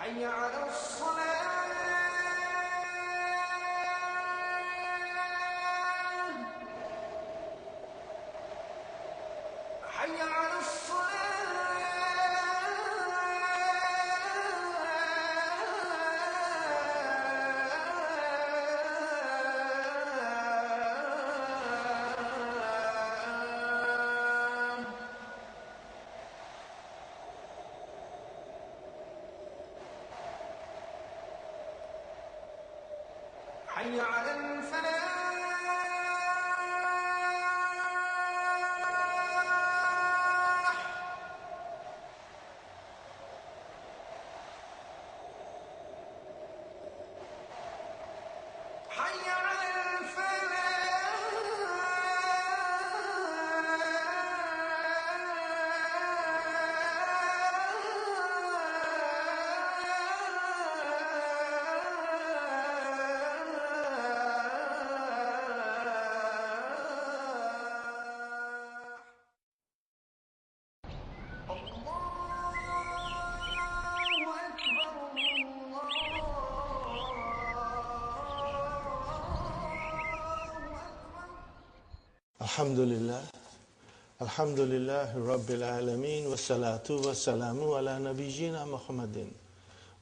حي على الصلاة حي على حي على الفلاح حي على Alhamdulillah, Alhamdulillah, Rabbil Alameen, wa salatu wa salamu ala nabiyyina Muhammadin,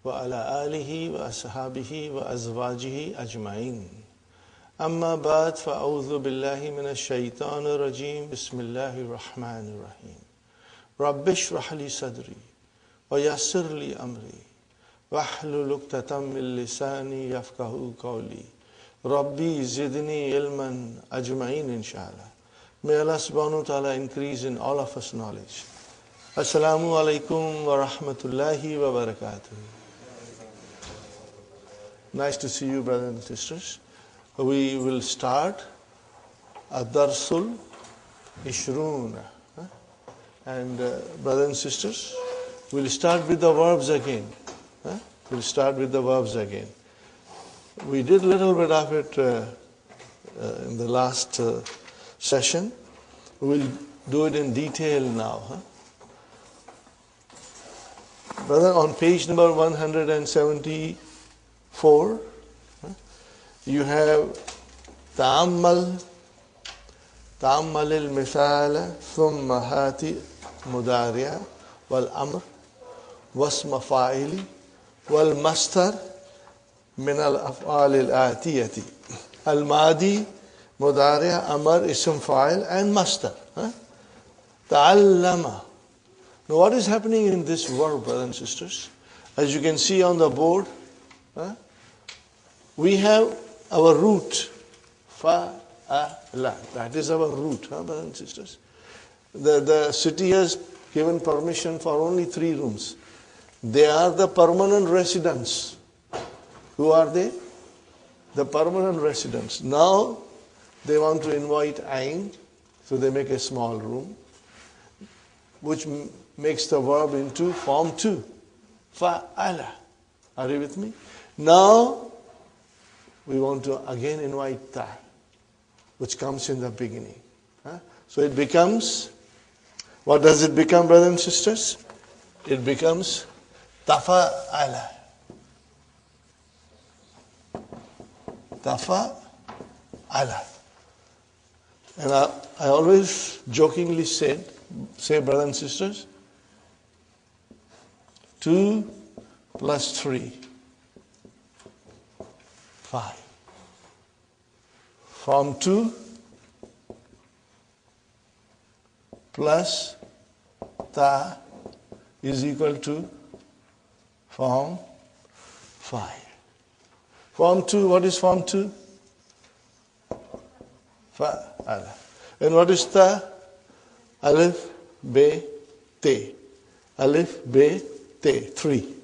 wa ala alihi wa ashabihi wa azwajihi ajma'in. Amma ba'd, fa'udhu billahi minash shaitanir rajim, bismillahir rahmanir rahim. Rabbi shrah li sadri, wa yassir li amri, wahlul uqdatam min lisani yafqahu qawli. Rabbi zidni ilman ajma'in inshallah. May Allah subhanahu wa ta'ala increase in all of us knowledge. Assalamu alaikum wa rahmatullahi wa barakatuh. Nice to see you, brothers and sisters. We will start Ad-Darsul Ishrun. And brothers and sisters, we'll start with the verbs again. We'll start with the verbs again. We did a little bit of it in the last session. We'll do it in detail now. Brother, on page number 174, you have Ta'ammal al-Mithala thumma hati mudari'a wal amr wasma fa'ili wal mastar min al-af'al al-atiyati al-madi mudari'a amr ism fa'il and mastar. Ta'allama. Now what is happening in this verb, brothers and sisters? As you can see on the board, we have our root, fa'ala. That is our root, brothers and sisters. The city has given permission for only 3 rooms. They are the permanent residents. Who are they? The permanent residents. Now they want to invite Ain, so they make a small room, which makes the verb into form 2. Fa'ala. Are you with me? Now we want to again invite Ta, which comes in the beginning. So it becomes, what does it become, brothers and sisters? It becomes Tafa'ala. Tafa'ala. And I always jokingly say, brothers and sisters, 2 plus 3, 5. Form 2 plus ta is equal to form 5. Form 2, what is form 2? Fa'ala. And what is ta? Alif, be, te. Alif, be, te. 3.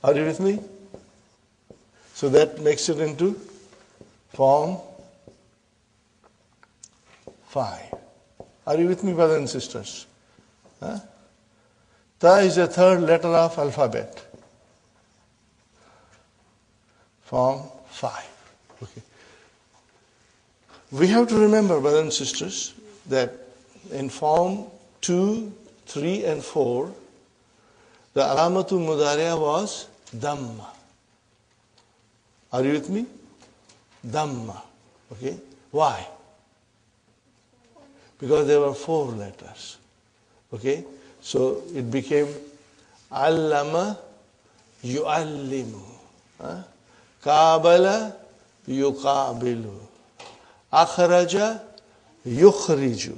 Are you with me? So that makes it into form 5. Are you with me, brothers and sisters? Ta is the third letter of alphabet. Form 5. Okay. We have to remember, brothers and sisters, that in form 2, 3 and 4, the alamatul mudariya was Dhamma. Are you with me? Dhamma. Okay. Why? Because there were 4 letters. Okay. So it became Allama yu'allimu. Qabala yuqabilu. Akhraja yukhriju.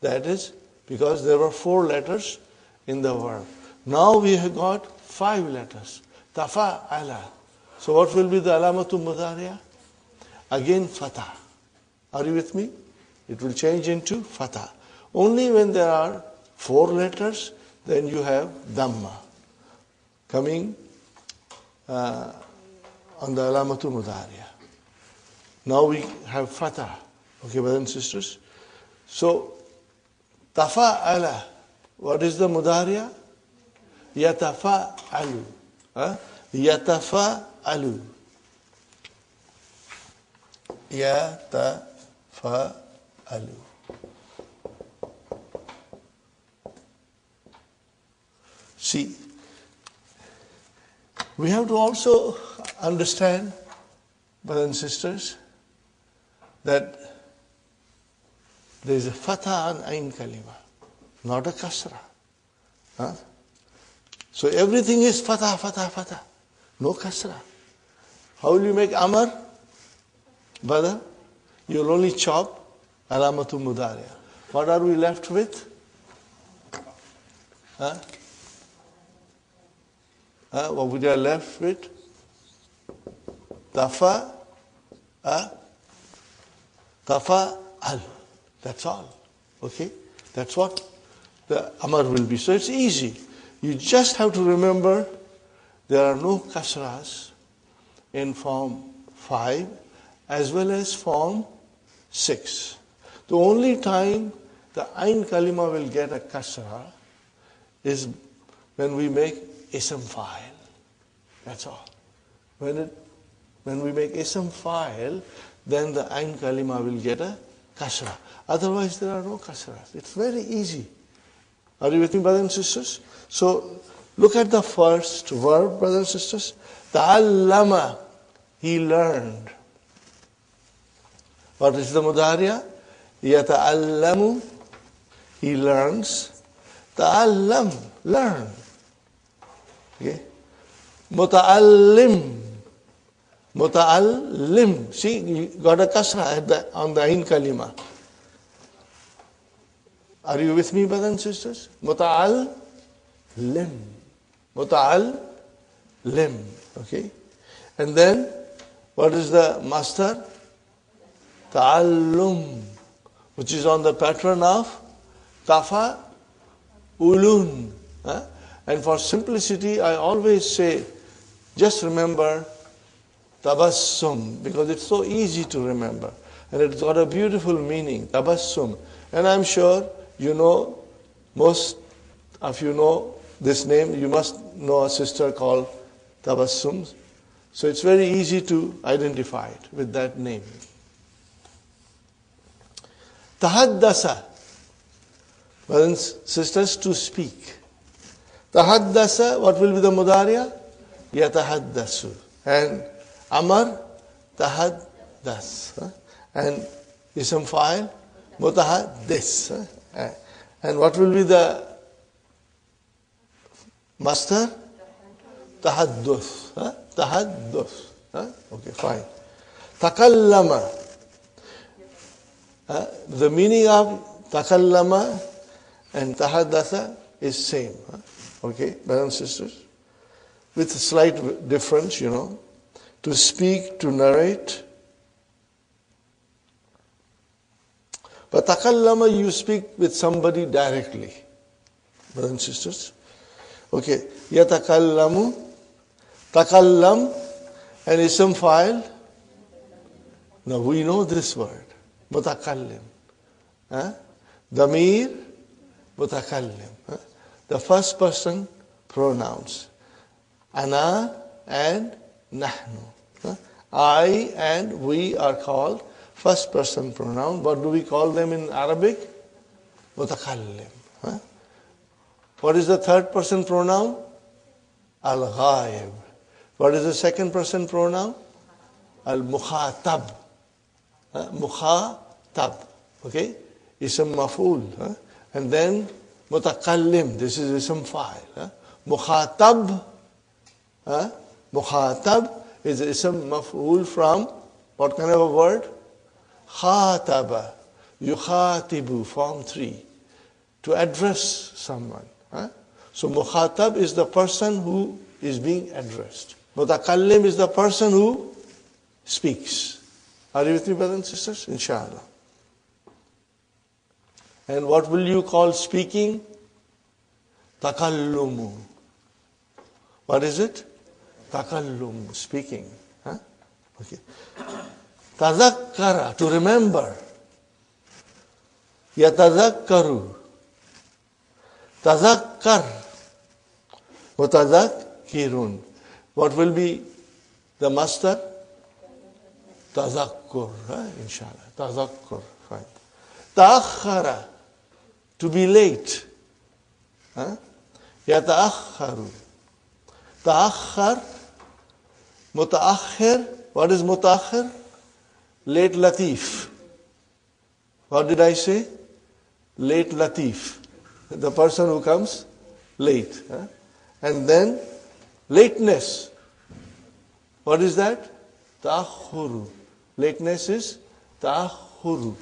That is because there were 4 letters in the verb. Now we have got 5 letters. Tafa'ala. So what will be the alamatul mudariya? Again fatah. Are you with me? It will change into fatah. Only when there are 4 letters, then you have dhamma coming on the alamatul mudariya. Now we have fatah. Okay, brothers and sisters. So tafa'ala. What is the mudariya? Yatafa'alu. Yatafa'alu. Yatafa'alu. See, we have to also understand, brothers and sisters, that there is a fatha on ain kalima, not a kasra. So everything is fatha, fatha, fatha. No kasra. How will you make amar? Brother, you will only chop alamatul mudariya. What are we left with? What we are left with? Tafa, tafa al. That's all. Okay? That's what the amar will be. So it's easy. You just have to remember there are no kasras in form 5 as well as form 6. The only time the ain kalima will get a kasra is when we make ism fa'il. That's all. When we make ism fa'il, then the ain kalima will get a kasra. Otherwise, there are no kasras. It's very easy. Are you with me, brothers and sisters? So, look at the first verb, brothers and sisters. Ta'allama, he learned. What is the mudariya? Yata'allamu, he learns. Ta'allam, learn. Okay? Muta'allim, muta'allim. See, you got a kasra on the ain kalima. Are you with me, brothers and sisters? Muta'allim. Muta'allim. Okay? And then, what is the master? Ta'allum, which is on the pattern of tafa ulun. And for simplicity, I always say, just remember tabassum, because it's so easy to remember. And it's got a beautiful meaning, tabassum. And I'm sure you know, most of you know this name. You must know a sister called Tabassum. So it's very easy to identify it with that name. Tahaddasa, brothers and sisters, to speak. Tahaddasa, what will be the mudariya? Yatahaddasu. And amar, tahaddas. And ism fa'il, mutahaddis. And what will be the Master? Tahadduth. Tahadduth. Okay, fine. Takallama. The meaning of takallama and tahaddatha is same. Okay, brothers and sisters? With a slight difference, To speak, to narrate. But takallama, you speak with somebody directly. Brothers and sisters? Okay, yatakallamu, takallam, and ism file. Now we know this word, mutakallim. Damir, mutakallim. The first person pronouns. Ana and nahnu. I and we are called first person pronoun. What do we call them in Arabic? Mutakallim. What is the third person pronoun? Al-ghaib. What is the second person pronoun? Al-mukhatab. Mukhatab. Okay? Ism maf'ul. And then mutakallim. This is ism fa'il. Mukhatab. Mukhatab is ism maf'ul from what kind of a word? Khataba. Yukhatibu, form 3. To address someone. So mukhatab is the person who is being addressed. Mutakallim is the person who speaks. Are you with me, brothers and sisters? Inshallah. And what will you call speaking? Takallumu. What is it? Takallum, speaking. Okay. Tadhakkara, to remember. Yatadhakkaru. Tadhakkar. Mutadhakkirun. What will be the master? Tadhakkur. Inshallah. Tadhakkur. Fine. Ta'akhara. To be late. Yata'akharu. Ta'akhar. Muta'akhir. What is muta'akhir? Late latif. What did I say? Late latif. The person who comes late. And then lateness. What is that? Ta'akhuru. Lateness is ta'akhuru.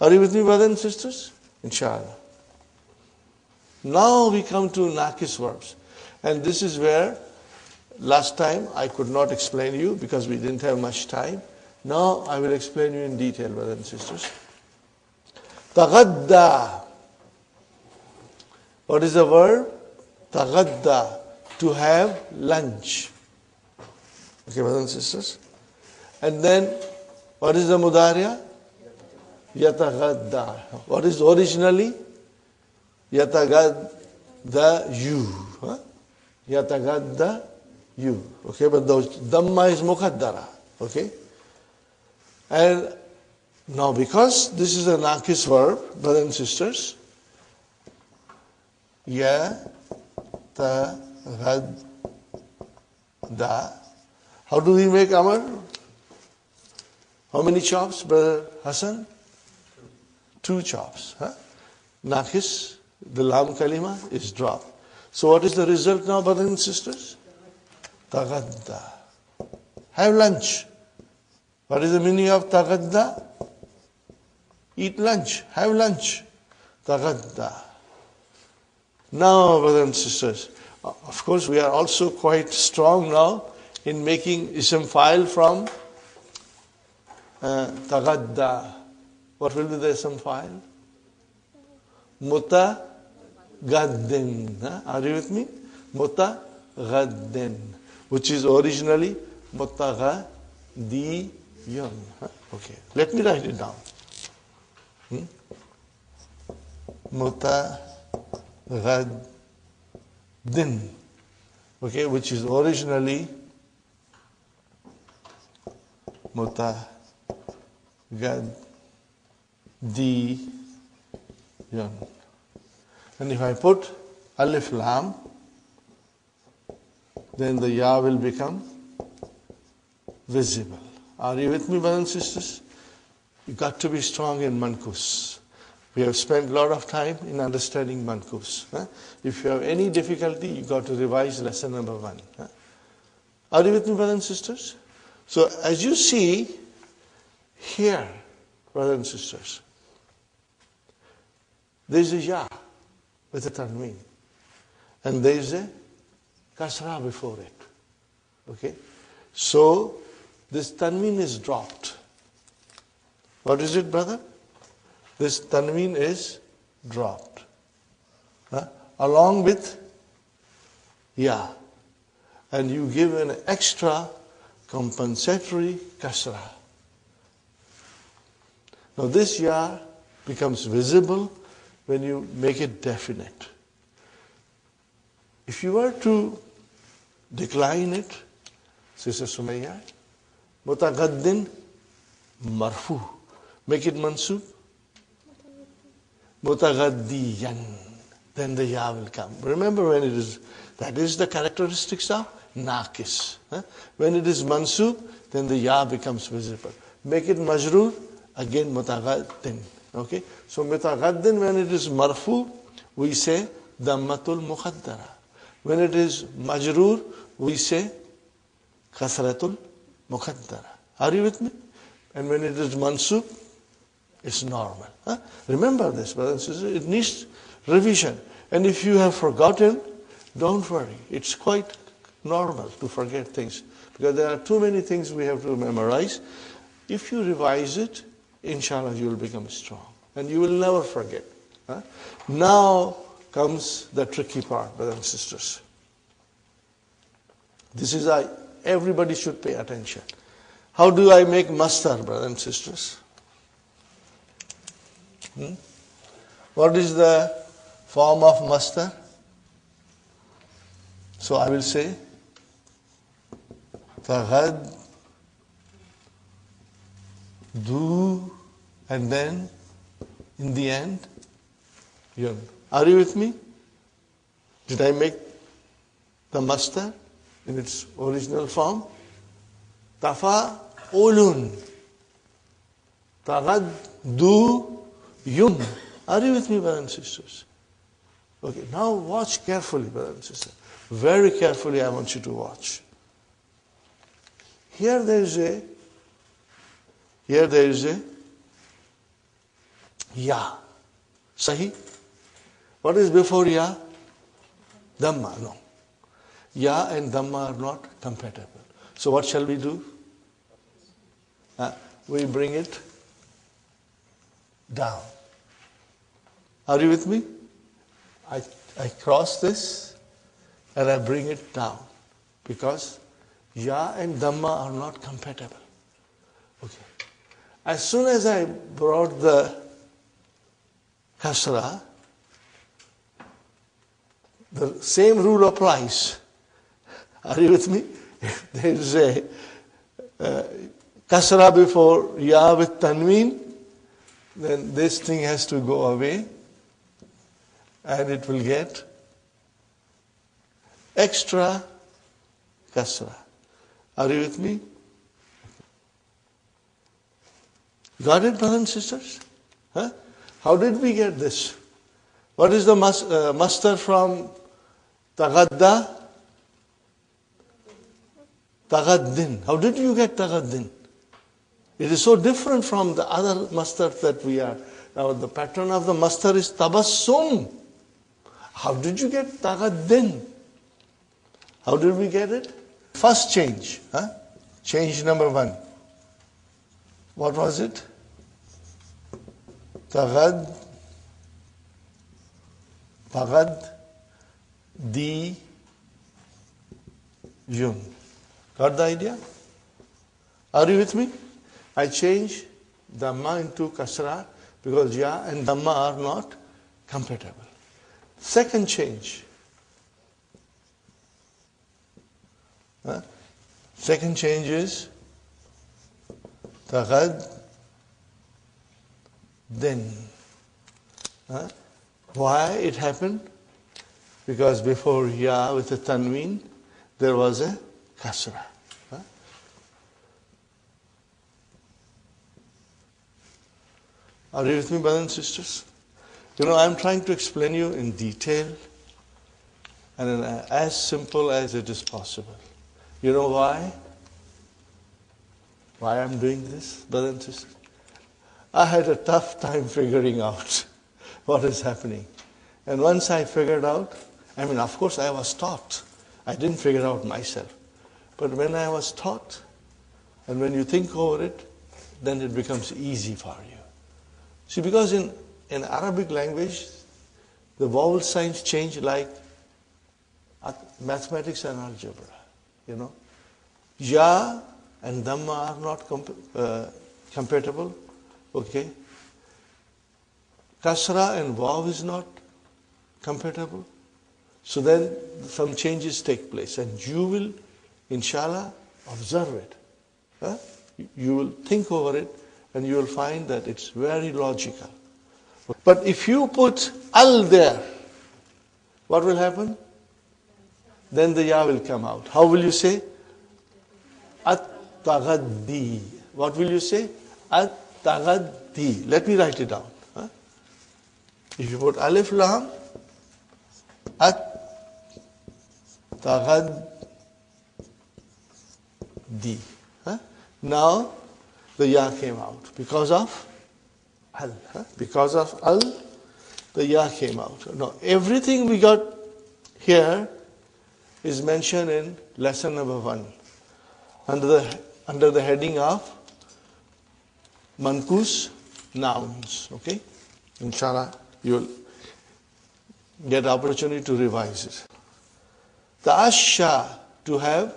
Are you with me, brothers and sisters? Inshallah. Now we come to nakis verbs. And this is where last time I could not explain you because we didn't have much time. Now I will explain you in detail, brothers and sisters. Taghadda. What is the verb? Taghadda. To have lunch. Okay, brothers and sisters. And then, what is the mudariya? Yataghadda. What is originally? Yataghadda you. Yataghadda you. Okay, but the dhamma is muqaddara. Okay? And now because this is a nakis verb, brothers and sisters, yataghadda. How do we make amar? How many chops, brother Hassan? 2 chops. Nakis, the lam kalima is dropped. So what is the result now, brothers and sisters? Taghadda. Have lunch. What is the meaning of taghadda? Eat lunch. Have lunch. Taghadda. Now, brothers and sisters, of course we are also quite strong now in making ism file from taghadda. What will be the ism file? Mutagaddin. Are you with me? Mutagaddin. Which is originally mutagaddiyun. Okay. Let me write it down. Mutagaddin. Okay, which is originally mutagaddiyun. And if I put alif lam, then the ya will become visible. Are you with me, brothers and sisters? You got to be strong in mankus. We have spent a lot of time in understanding mankubs. If you have any difficulty, you got to revise lesson number 1. Are you with me, brothers and sisters? So as you see here, brothers and sisters, there is a ya with a tanween, and there is a kasra before it. Okay? So this tanween is dropped. What is it, brother? This tanween is dropped. Along with ya. And you give an extra compensatory kasra. Now this ya becomes visible when you make it definite. If you were to decline it, Sister Sumayya, mutagaddin marfu. Make it mansub. Mutagaddiyan. Then the ya will come. Remember when it is, that is the characteristics of naqis. When it is mansub, then the ya becomes visible. Make it majroor, again mutagaddin. Okay? So mutagaddin, when it is marfu, we say dammatul muqaddara. When it is majroor, we say kasratul muqaddara. Are you with me? And when it is mansub, it's normal. Remember this, brothers and sisters. It needs revision. And if you have forgotten, don't worry. It's quite normal to forget things, because there are too many things we have to memorize. If you revise it, inshallah, you will become strong. And you will never forget. Now comes the tricky part, brothers and sisters. This is everybody should pay attention. How do I make mastar, brothers and sisters? What is the form of mastar? So I will say taghad, du, and then in the end, yun. Are you with me? Did I make the mastar in its original form? Tafa ulun. Taghad, du, yun. Are you with me, brothers and sisters? Okay, now watch carefully, brothers and sisters. Very carefully I want you to watch. Here there is a ya. Sahi? What is before ya? Dhamma, no. Ya and Dhamma are not compatible. So what shall we do? We bring it down. Are you with me? I cross this and I bring it down, because ya and Dhamma are not compatible. Okay. As soon as I brought the kasra, the same rule applies. Are you with me? If there is a kasra before ya with tanween, then this thing has to go away and it will get extra kasra. Are you with me? Got it, brothers and sisters? How did we get this? What is the mastar from tagadda? Tagaddin. How did you get tagaddin? It is so different from the other mastar that we are. Now the pattern of the mastar is tabassum. How did you get tagaddin? How did we get it? First change. Change number 1. What was it? Tagad, di, yun. Got the idea? Are you with me? I change Dhamma into kasra because ya and Dhamma are not compatible. Second change. Second change is taghad, then. Why it happened? Because before ya with a tanween, there was a kasra. Are you with me, brothers and sisters? I'm trying to explain you in detail and in as simple as it is possible. You know why? Why I'm doing this, brothers and sisters? I had a tough time figuring out what is happening. And once I figured out, of course I was taught. I didn't figure out myself. But when I was taught, and when you think over it, then it becomes easy for you. See, because in Arabic language, the vowel signs change like mathematics and algebra. Ya and Dhamma are not compatible. Okay? Kasra and Vav is not compatible. So then some changes take place. And you will, inshallah, observe it. Huh? You will think over it and you will find that it's very logical. But if you put al there, what will happen? Then the ya will come out. How will you say? At-taghaddi. What will you say? At-taghaddi. Let me write it down. Huh? If you put alif lam, at-taghaddi. Huh? Now the ya came out because of al. Huh? Because of al, the ya came out. Now everything we got here is mentioned in lesson number 1 under the heading of mankus nouns. Okay? Inshallah, you will get opportunity to revise it. Ta'asha, to have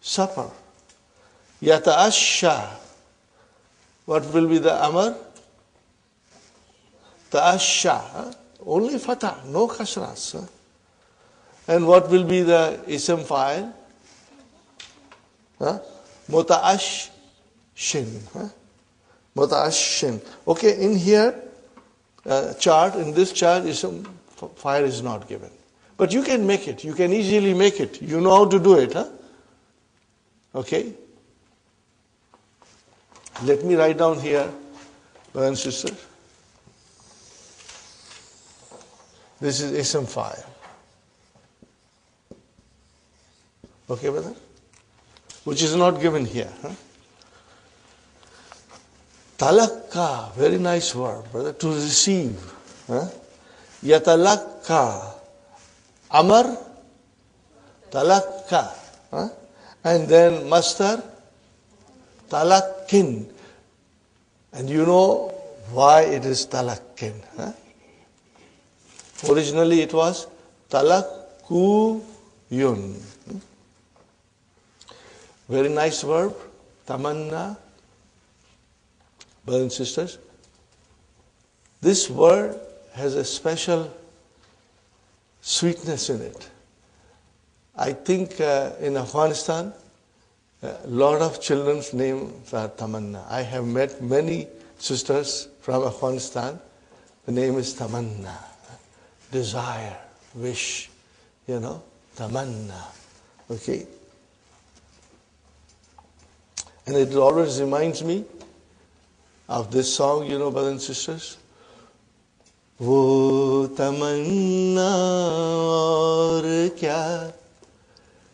supper. Yata'asha. What will be the amar? Ta'asha. Huh? Only fatah, no kasras. Huh? And what will be the ism fa'il? Huh? Muta'ashin. Huh? Muta'ashin. Okay, in here, in this chart, ism fa'il is not given. But you can make it. You can easily make it. You know how to do it. Huh? Okay? Let me write down here, brothers and sisters. This is ism fa'il. Okay, brother? Which is not given here. Huh? Talakka, very nice word, brother, to receive. Huh? Yatalakka, amar, talakka. Huh? And then mastar, talakkin. And you know why it is talakkin. Huh? Originally it was talakkuyun. Very nice verb, tamanna. Brothers and sisters, this word has a special sweetness in it. I think in Afghanistan, a lot of children's names are Tamanna. I have met many sisters from Afghanistan. The name is Tamanna. Desire, wish, Tamanna. Okay? And it always reminds me of this song, brothers and sisters. वो तमन्ना और क्या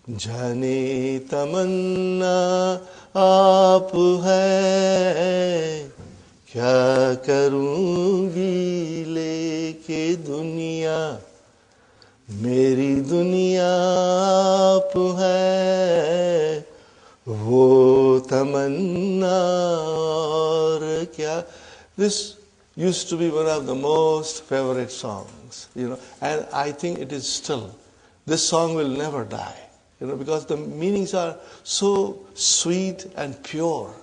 जाने तमन्ना आप है क्या करूँगी लेके दुनिया मेरी दुनिया आप है वो तमन्ना और क्या. This used to be one of the most favorite songs, and I think it is still. This song will never die, because the meanings are so sweet and pure,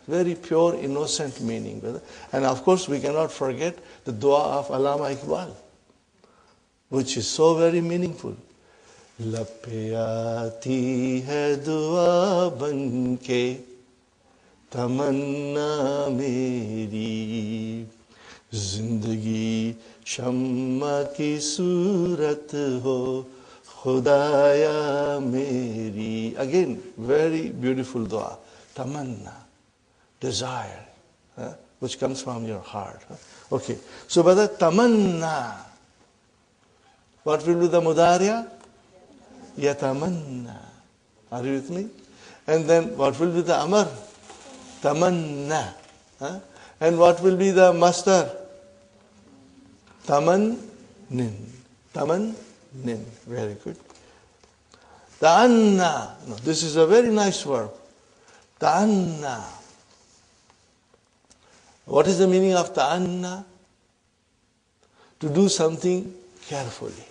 very pure, innocent meaning. And of course, we cannot forget the dua of Allama Iqbal, which is so very meaningful. लब पे आती है दुआ बनके तमन्ना मेरी जिंदगी शम्मा की सूरत हो खुदाया मेरी. Again, very beautiful dua. Tamanna, desire, which comes from your heart. Okay. So, brother, tamanna. What will be the mudariya? Yatamanna. Are you with me? And then what will be the amar? Tamanna. And what will be the masdar? Tamannin. Tamannin. Very good. Ta'anna. No, this is a very nice verb. Ta'anna. What is the meaning of ta'anna? To do something carefully,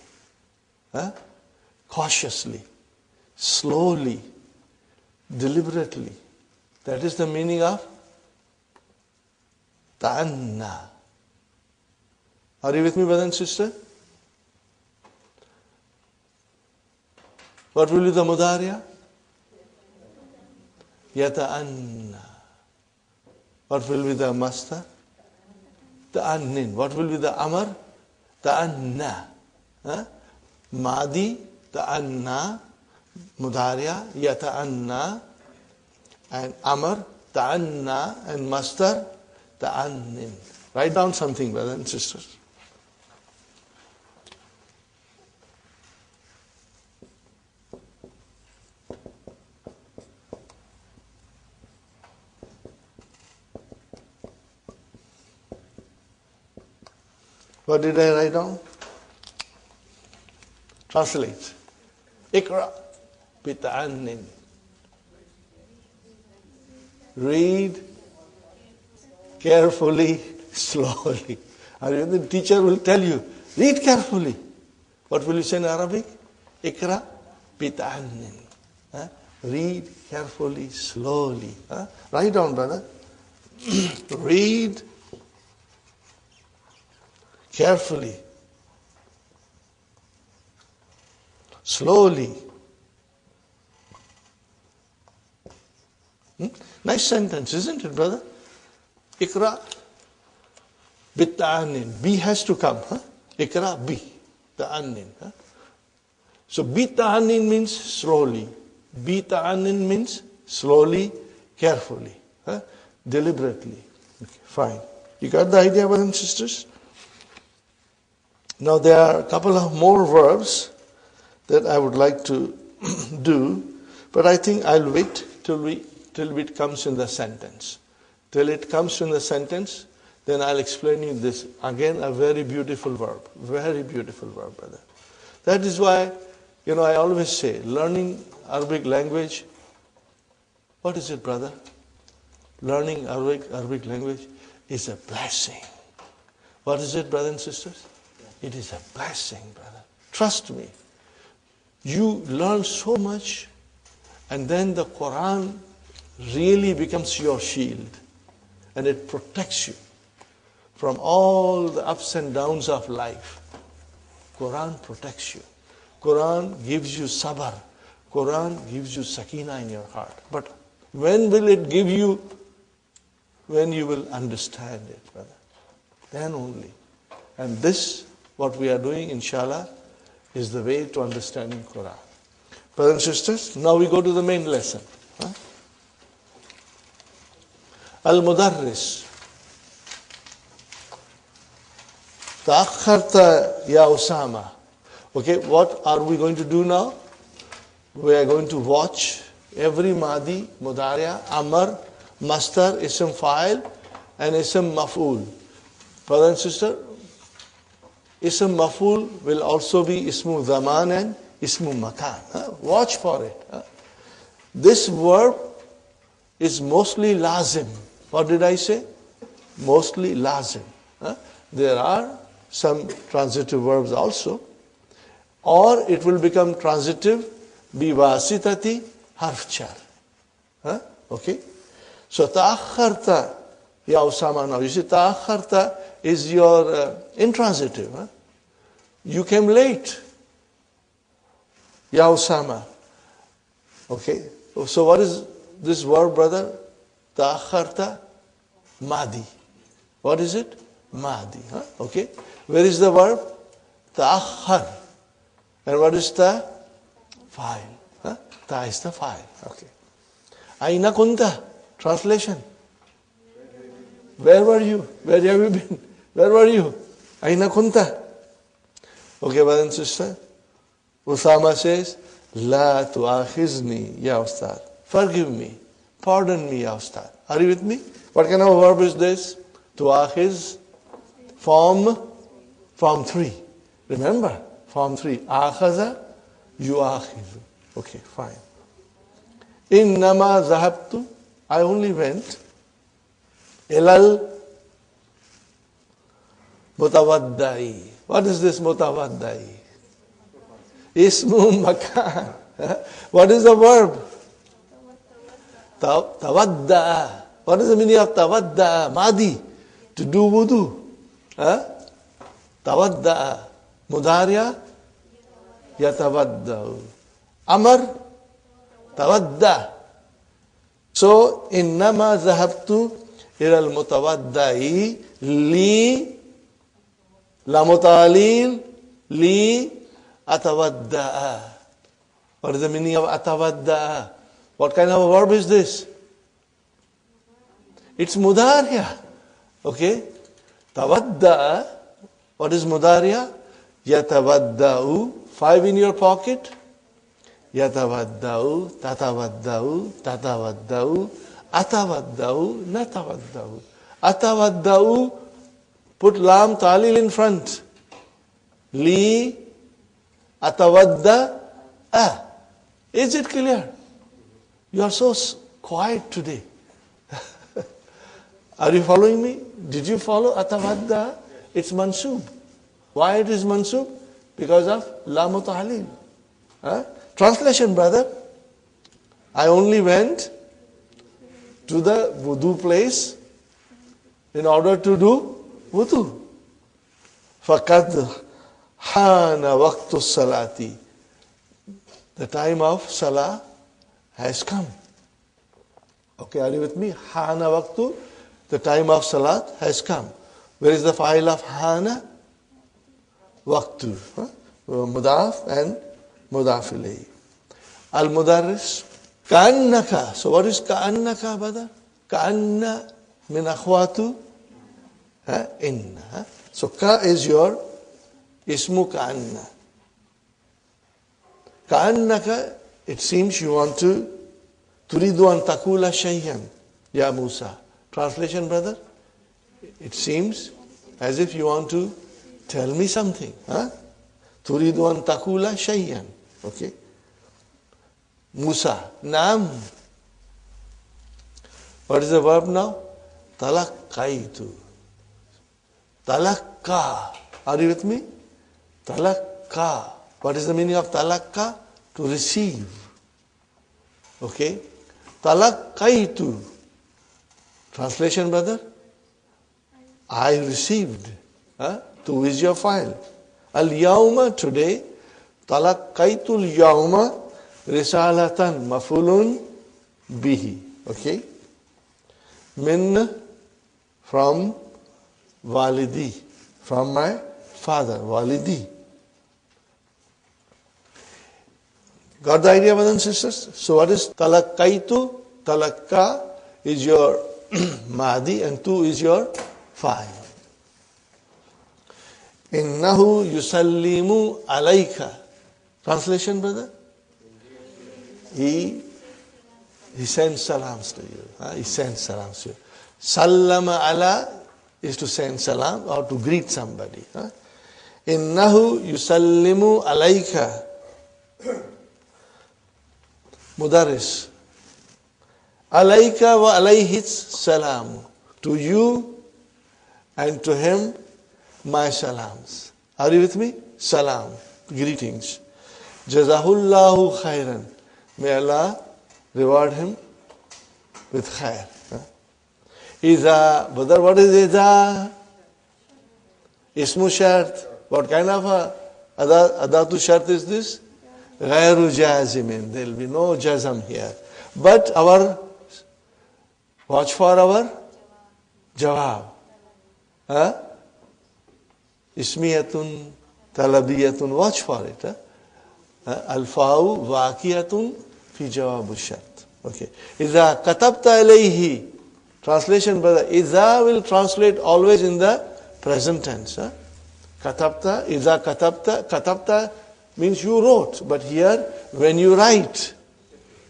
cautiously, slowly, deliberately. That is the meaning of ta'anna. Are you with me, brother and sister? What will be the mudariya? Yata'anna. What will be the masdar? Ta'annin. What will be the amar? Ta'anna. Madi, ta'anna, mudariya, yata'anna, and amar, ta'anna, and masdar, ta'annin. Write down something, brothers and sisters. What did I write down? Translate. Ikra bita'annin. Read carefully, slowly. And the teacher will tell you, read carefully. What will you say in Arabic? Ikra bita'annin. Read carefully, slowly. Write down, brother. Read carefully, slowly. Nice sentence, isn't it, brother? Ikra bita'annin. B has to come. Ikra bi ta'annin. So bita'annin means slowly. Bita'annin means slowly, carefully, deliberately. Okay, fine. You got the idea, brothers and sisters? Now there are a couple of more verbs that I would like to do, but I think I'll wait till it comes in the sentence. Till it comes in the sentence, then I'll explain you this. Again, a very beautiful verb. Very beautiful verb, brother. That is why, I always say, learning Arabic language, what is it, brother? Learning Arabic language is a blessing. What is it, brothers and sisters? It is a blessing, brother. Trust me. You learn so much, and then the Quran really becomes your shield, and it protects you from all the ups and downs of life. Quran protects you. Quran gives you sabr. Quran gives you sakina in your heart. But when will it give you? When you will understand it, brother. Then only. And this, what we are doing, inshallah, is the way to understanding Quran. Brothers and sisters, now we go to the main lesson. Al-Mudarris. Ta'akharta ya Usama. Okay, what are we going to do now? We are going to watch every Madi, Mudariya, Amar, Mastar, Ism Fa'il, and Ism Maf'ul. Brother and sister, Ism Maf'ul will also be Ismu Zaman and Ismu Makan. Watch for it. This verb is mostly lazim. What did I say? Mostly lazim. There are some transitive verbs also. Or it will become transitive biwasitati harfchar. Okay? So ta'akharta ya Usama now. You see ta'akharta is your intransitive. You came late. Ya Usama. Okay? So what is this verb, brother? Ta'akharta madi. What is it? Madi. Okay? Where is the verb? Ta'akhar. And what is the fa'il? Ta is the fa'il. Okay. Aina kunta. Translation. Where were you? Where have you been? Where were you? Aina kunta? Okay, brother and sister. Usama says, La tu'akhizni, ya Ustad. Forgive me. Pardon me, ya Ustad. Are you with me? What kind of a verb is this? Tu'akhiz, form 3. Remember, form 3. Akhaza, yu'akhizu. Okay, fine. Innama zahabtu, I only went. Ilal mutawaddai. What is this mutawaddai? Ismu makan. What is the verb? Tawadda. What is the meaning of tawadda? Madi. To do wudu. Tawadda. Mudariya. Yatawadda. Amar. Tawadda. So, innama zahabtu ilal mutawaddai li la mutalil li atawadda'a. What is the meaning of atawadda'a? What kind of a verb is this? It's mudariya. Okay? Tawadda'a. What is mudariya? Yatawadda'u. 5 in your pocket. Yatawadda'u, tatawadda'u, tatawadda'u, atawadda'u, natawadda'u. Atawadda'u, put lam talil in front. Li, atawadda'a. Is it clear? You are so quiet today. Are you following me? Did you follow atawadda'a? It's mansub. Why it is mansub? Because of la mutahalil. Translation, brother. I only went to the wudu place in order to do wudu. Faqad hana waqtu salati. The time of salah has come. Okay, are you with me? Hana waqtu. The time of salat has come. Where is the file of hana? Waqtu. Mudaf and mudaf ilayhi. Al-mudarris. Ka'annaka. So what is ka'annaka, brother? Ka'anna min akhwatu inna. So ka is your ismu ka'anna. Ka'annaka, it seems you want to turidu an takula shayyan, ya Musa. Translation, brother? It seems as if you want to tell me something. Turidu an takula shayyan. Okay. Musa. Naam. What is the verb now? Talaqqaitu. Talaqqa. Are you with me? Talaqqa. What is the meaning of talaqqa? To receive. Okay. Talaqqaitu. Translation, brother? I received. To is your file. Al-yawma, today. Talaqqaitu al-yawma risalatan mafulun bihi. Okay. Min, from walidi. From my father. Walidi. Got the idea, brothers and sisters? So what is talaqqaitu? Talaqqa is your madi and tu is your fa'il. Innahu yusallimu alayka. Translation, brother? He sends salams to you. He sends salams to you. Sallama ala is to send salam or to greet somebody. Innahu yusallimu alayka. Mudaris. Alayka wa alayhi salam. To you and to him my salams. Are you with me? Salam. Greetings. Jazahullahu khairan. May Allah reward him with khair. Iza, brother, what is iza? Ismu shart. What kind of a adatu shart is this? Ghairu jazimin. There will be no jazam here. But watch for our jawab. Ismiyatun, talabiyatun. Watch for it. Al-fa'u waqiyatun fi jawabu shart. Okay. Iza katabta alayhi. Translation, brother. Iza will translate always in the present tense. Huh? Katabta, iza katabta. Katabta means you wrote. But here, when you write.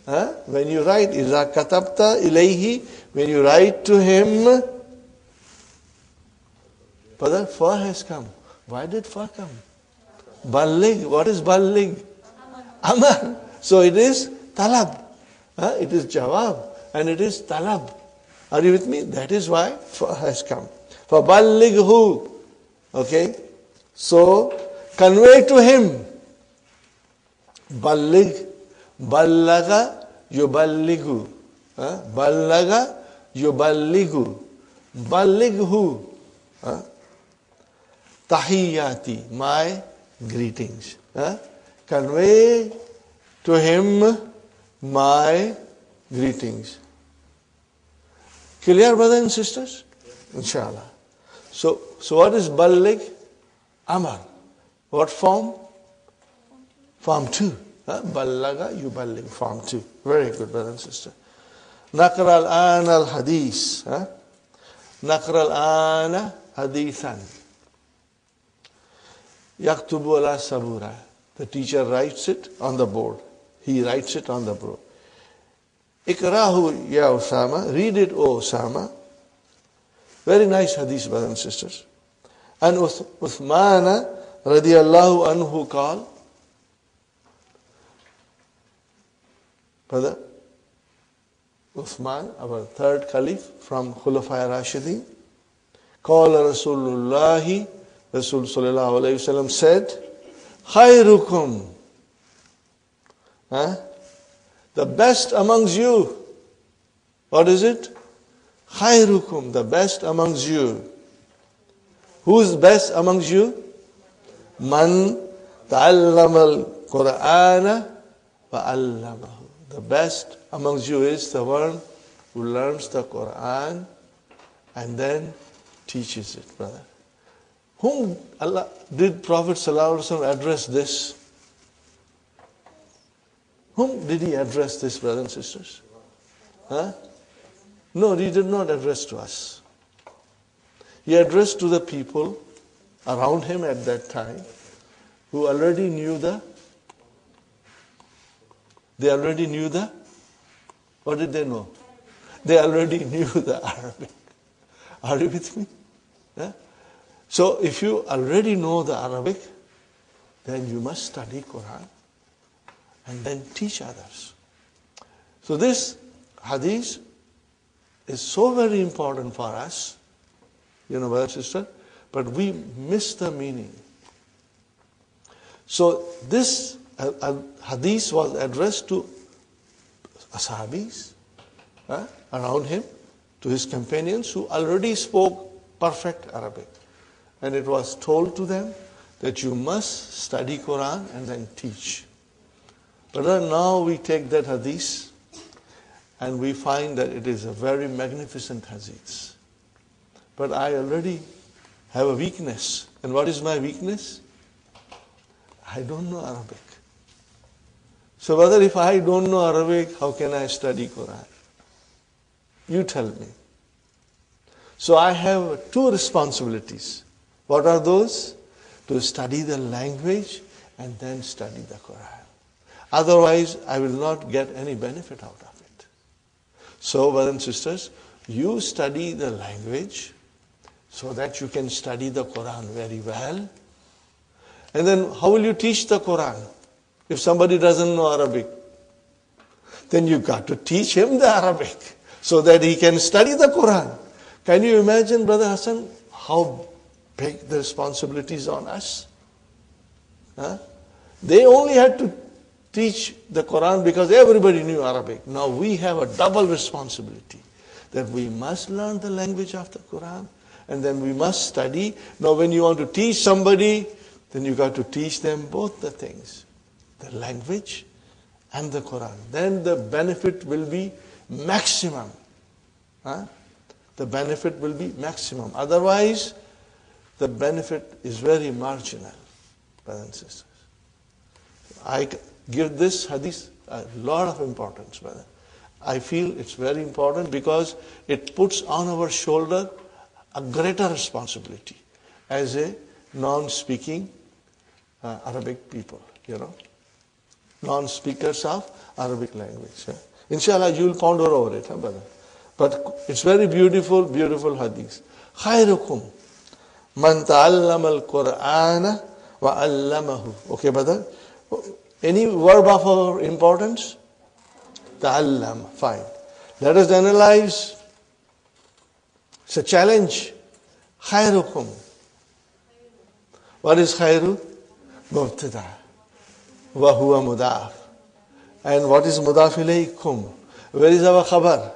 Huh? When you write, iza katabta ilayhi. When you write to him. Brother, fa has come. Why did fa come? Ballig. What is ballig? Amar. So it is talab. Huh? It is jawab. And it is talab. Are you with me? That is why fa has come. For ballighu. Okay. So, convey to him. Ballig. Ballaga yuballighu. Ballaga yuballighu. Ballighu. Tahiyyati. My greetings. Convey to him my greetings. Clear, brothers and sisters? Inshallah. So what is balligh? Amar. What form? Form 2. Ballaga yuballigh. Form 2. Very good, brother and sister. Naqra al-an al-hadith. Naqra al-ana hadithan. Yaktubu ala sabura. The teacher writes it on the board. He writes it on the board. Ikrahu ya Osama. Read it, O Osama. Very nice hadith, brothers and sisters. And Uthmana radiyallahu anhu called. Brother, Uthman, our third caliph from Khulafai Rashidin. Qala Rasulullahi. Rasul sallallahu alayhi wasallam said, Khairukum. The best amongst you. What is it? Khairukum, the best amongst you. Who's best amongst you? Man ta'allama al-Qur'ana wa 'allamahu. The best amongst you is the one who learns the Quran and then teaches it, brother. Whom Allah did Prophet sallallahu alaihi wasallam address this? Whom did he address this, brothers and sisters? No, he did not address to us. He addressed to the people around him at that time who already knew what did they know? They already knew the Arabic. Are you with me? So if you already know the Arabic, then you must study Quran and then teach others. So this hadith is so very important for us, brother and sister, but we miss the meaning. So this hadith was addressed to ashabis around him, to his companions who already spoke perfect Arabic. And it was told to them that you must study Quran and then teach. But now we take that hadith and we find that it is a very magnificent hadith. But I already have a weakness. And what is my weakness? I don't know Arabic. So brother, if I don't know Arabic, how can I study Quran? You tell me. So I have two responsibilities. What are those? To study the language and then study the Quran. Otherwise, I will not get any benefit out of it. So, brothers and sisters, you study the language so that you can study the Quran very well. And then how will you teach the Quran? If somebody doesn't know Arabic, then you got to teach him the Arabic so that he can study the Quran. Can you imagine, Brother Hassan, how big the responsibilities on us? They only had to teach the Quran because everybody knew Arabic. Now we have a double responsibility that we must learn the language of the Quran and then we must study. Now when you want to teach somebody, then you got to teach them both the things, the language and the Quran. Then the benefit will be maximum. The benefit will be maximum. Otherwise, the benefit is very marginal, brothers and sisters. I give this hadith a lot of importance, brother. I feel it's very important because it puts on our shoulder a greater responsibility as a non-speaking Arabic people, non-speakers of Arabic language. Yeah. Inshallah, you will ponder over it, brother. But it's very beautiful, beautiful hadith. خيركم من تعلم القرآن وعلمه. Okay, brother? Any verb of importance? تعلم. Fine. Let us analyze. It's a challenge. خيركم. What is خير? مبتدأ. وهو مضاف. And what is مضاف إليكم? Where is our khabar?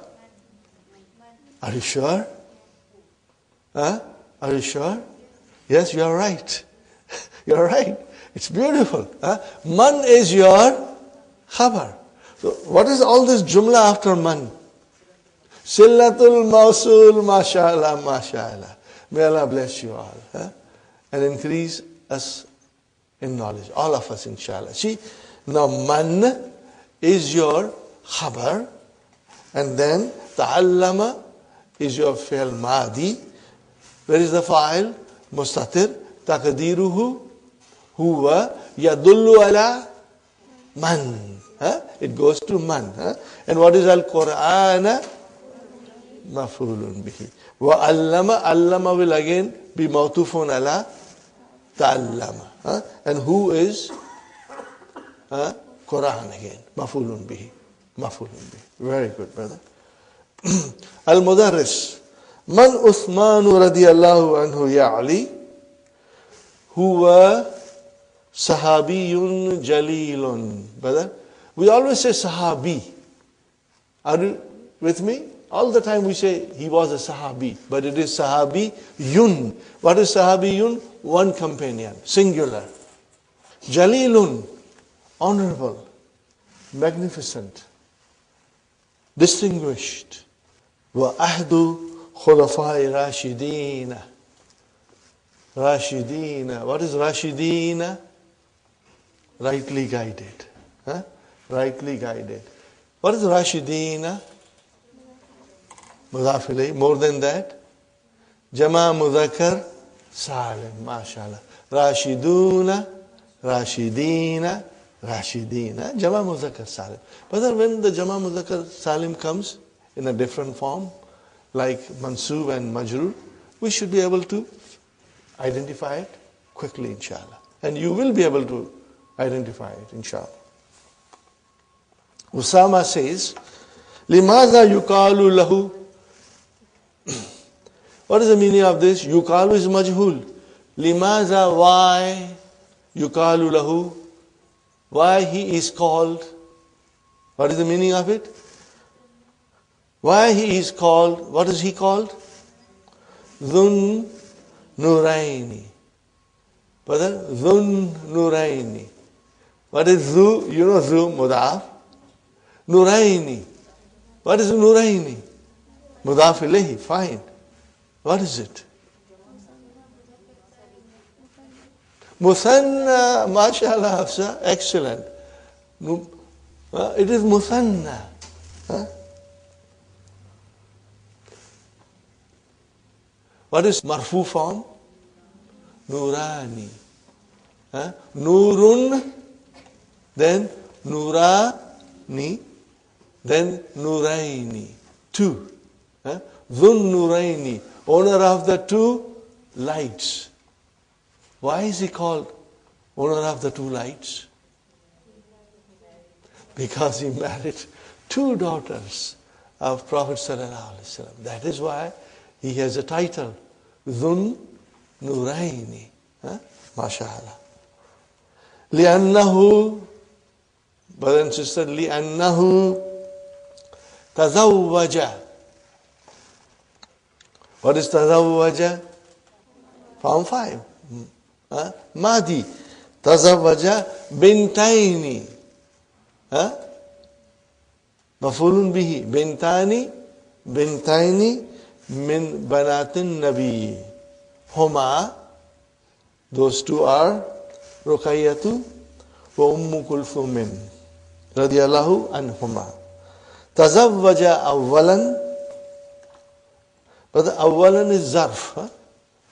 Are you sure? Huh? Are you sure? Yes, you are right. You are right. It's beautiful. Huh? Man is your khabar. So what is all this jumla after man? Sillatul mausul, mashallah, mashallah. May Allah bless you all. Huh? And increase us in knowledge. All of us, inshallah. See, now man is your khabar. And then ta'allama is your fi'l madi. Where is the fa'il? Mustatir. Taqdiruhu huwa yadullu ala man. It goes to man. And what is al-Qur'an? Maf'ulun bihi. Wa allama. Allama will again be mawtufun ala ta'allama. And who is Quran again? Maf'ulun bihi. Maf'ulun bihi. Very good, brother. Al-Mudarris. Man Uthman radiyallahu anhu ya'li huwa sahabiyun jalilun. Brother, we always say sahabi. Are you with me? All the time we say he was a sahabi, but it is sahabi yun. What is sahabi yun? One companion, singular. Jalilun, honorable, magnificent, distinguished. Wa ahdu khulafai rashidina. Rashidina. What is rashidina? Rightly guided. Rightly guided. What is rashidina? Mudafilay. More than that? Jama mudhakkar salim. MashaAllah. Rashiduna. Rashidina. Rashidina. Jama mudhakkar salim. But when the Jama mudhakkar salim comes in a different form, like mansub and majrur, we should be able to identify it quickly, inshallah. And you will be able to identify it, inshallah. Usama says, Limaza yukalu lahu. What is the meaning of this? Yukalu is majhul. Limaza, why? Yukalu lahu. Why he is called. What is the meaning of it? Why he is called, what is he called? Dhun Nuraini. Brother, Dhun Nuraini. What is Dhu? You know Dhu, Mudaf. Nuraini. What is Nuraini? Mudaf ilayhi, fine. What is it? Muthanna, mashallah, Hafsa, excellent. It is Muthanna. What is marfu form? Nurani. Nurun, then Nurani, then Nuraini. Two. Dhun Nuraini, owner of the two lights. Why is he called owner of the two lights? Because he married two daughters of Prophet sallallahu alaihi wasallam. That is why he has a title, Dhun Nuraini. MashaAllah. لأنه, brother and sister, لأنه تزوج. What is تزوج? Form 5. Madi. تزوج بنتين. مفعول به. بنتين من بنات النبي. Huma, those two are Ruqayyatu wa Ummu Kulthumin radiyallahu anhuma. Tazawwaja awwalan. But the awwalan is zarf. Huh?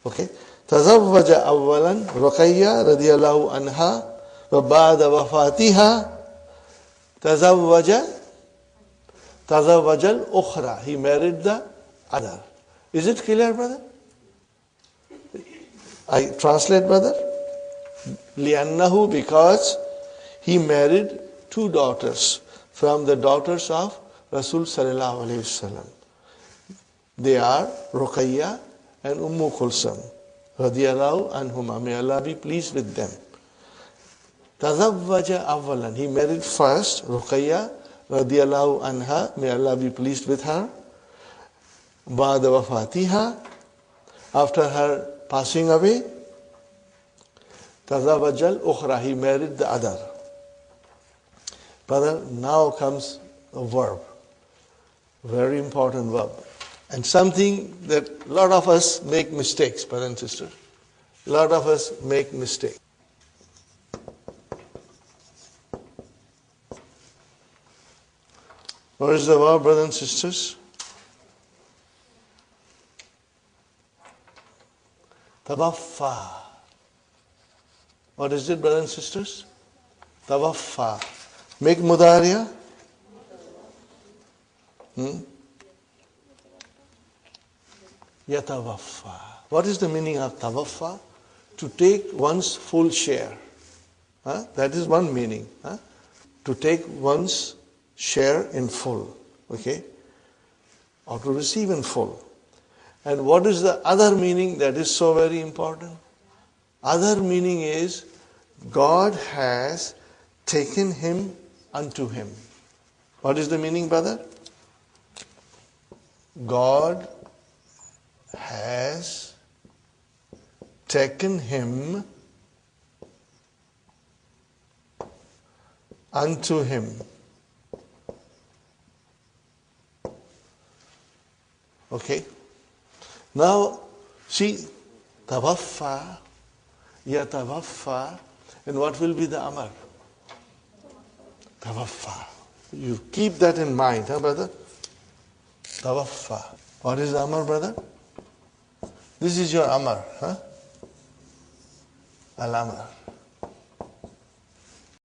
Okay. Tazawwaja awwalan Ruqayya radiyallahu anha wa ba'da wafatiha tazawwaja al-ukhra. He married the other. Is it clear, brother? I translate, brother. Li'annahu, because he married two daughters from the daughters of Rasul sallallahu alayhi wasallam. They are Ruqayya and Kulsum radiyallahu anhuma. May Allah be pleased with them. Tazawwaja awwalan. He married first Ruqayya radiyallahu anha. May Allah be pleased with her. Ba'da wafatiha. After her passing away, tazawwajal ukhra. He married the other. Brother, now comes a verb. Very important verb. And something that a lot of us make mistakes, brothers and sisters. A lot of us make mistakes. What is the verb, brothers and sisters? Tawaffa. What is it, brothers and sisters? Tawaffa. Make mudariya. Yatawaffa. What is the meaning of tawaffa? To take one's full share. That is one meaning. To take one's share in full. Okay? Or to receive in full. And what is the other meaning that is so very important? Other meaning is God has taken him unto him. What is the meaning, brother? God has taken him unto him. Okay? Now, see, tawaffa, yatawaffa, and what will be the amar? Tawaffa. You keep that in mind, brother? Tawaffa. What is the amar, brother? This is your amar, Al-amar.